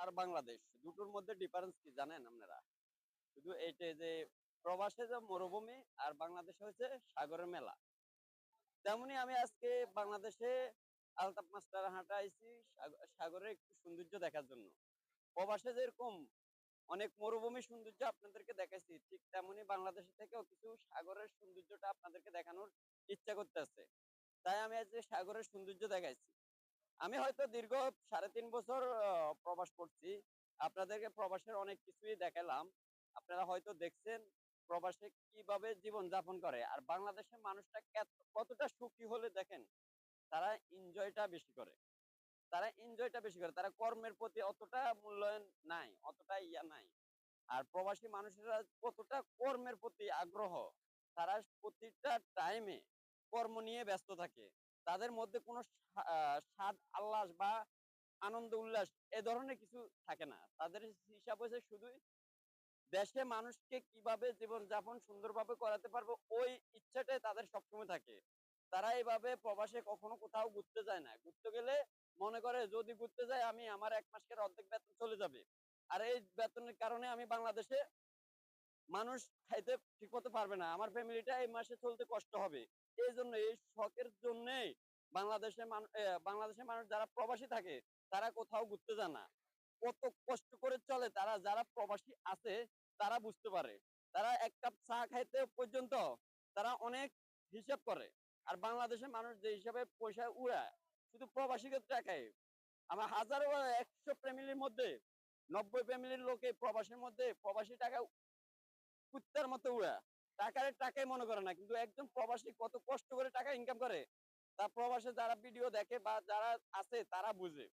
আর বাংলাদেশ দুটোর মধ্যে ডিফারেন্স কি জানেন আপনারা? শুধু এইটাই যে প্রবাসে যে মরুভূমি আর বাংলাদেশে হচ্ছে সাগরের মেলা। তেমনি আমি আজকে বাংলাদেশে আলতাপ মাস্টার হাঁটা আইছি সাগরের একটু সৌন্দর্য দেখার জন্য। প্রবাসে যেরকম অনেক মরুভূমির সৌন্দর্য আপনাদেরকে দেখাইছি, ঠিক তেমনি বাংলাদেশ থেকেও কিছু সাগরের সৌন্দর্যটা আপনাদেরকে দেখানোর ইচ্ছা করতেছে। তাই আমি আজকে সাগরের সৌন্দর্য দেখাইছি। আমি হয়তো দীর্ঘ ৩.৫ বছর প্রবাস করছি। আপনাদেরকে প্রবাসের অনেক কিছুই দেখালাম। আপনারা হয়তো দেখছেন প্রবাসে কিভাবে জীবনযাপন করে। আর বাংলাদেশের মানুষটা কতটা সুখী হলে দেখেন, তারা এনজয়টা বেশি করে। তারা কর্মের প্রতি অতটা মূল্যায়ন নাই, অতটা নাই। আর প্রবাসী মানুষেরা কতটা কর্মের প্রতি আগ্রহ। তারা প্রতিটা টাইমে কর্ম নিয়ে ব্যস্ত থাকে। তাদের মধ্যে কোনো স্বাদ আল্লাস বা আনন্দ উল্লাস এ ধরনের কিছু থাকে না। তাদের হিসাব হচ্ছে শুধুই দেশে মানুষকে কিভাবে জীবনযাপন সুন্দরভাবে করাতে পারবো ওই ইচ্ছাটাই তাদের সবসময় থাকে। তারা এভাবে প্রবাসে কখনো কোথাও ঘুরতে যায় না। ঘুরতে গেলে মনে করে যদি ঘুরতে যাই আমি আমার ১ মাসের অর্ধেক বেতন চলে যাবে। আর এই বেতনের কারণে আমি বাংলাদেশে মানুষ খাইতে ঠিকমতো পারবে না। আমার ফ্যামিলিটা এই মাসে চলতে কষ্ট হবে। এইজন্য এই শখের জন্যেই বাংলাদেশের মানুষ যারা প্রবাসী থাকে তারা কোথাও ঘুরতে যায় না। কত কষ্ট করে চলে তারা, যারা প্রবাসী আছে তারা বুঝতে পারে। তারা ১ কাপ চা খাইতে পর্যন্ত তারা অনেক হিসাব করে। আর বাংলাদেশের মানুষ যে হিসাবে পয়সা উড়ায়, শুধু প্রবাসীকে টাকায়। আমার হাজারো ১০০ ফ্যামিলির মধ্যে ৯০ ফ্যামিলির লোক এই প্রবাসীর মধ্যে প্রবাসী টাকা কুত্তার মতো উড়ায়। টাকাই মনে করে না। কিন্তু একজন প্রবাসী কত কষ্ট করে টাকা ইনকাম করে, তা প্রবাসে যারা ভিডিও দেখে বা যারা আছে তারা বুঝে।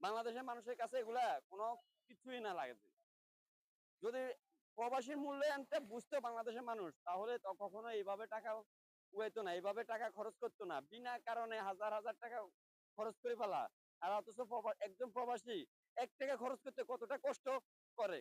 বাংলাদেশের মানুষের কাছে এগুলা কোনো কিছুই না লাগে। যদি প্রবাসীর মূল্যায়নটা বুঝতো বাংলাদেশের মানুষ, তাহলে কখনো এইভাবে টাকা উড়াইতো না, এইভাবে টাকা খরচ করতো না। বিনা কারণে হাজার টাকা খরচ করে ফেলা। আর অথচ একজন প্রবাসী ৳১ খরচ করতে কতটা কষ্ট করে।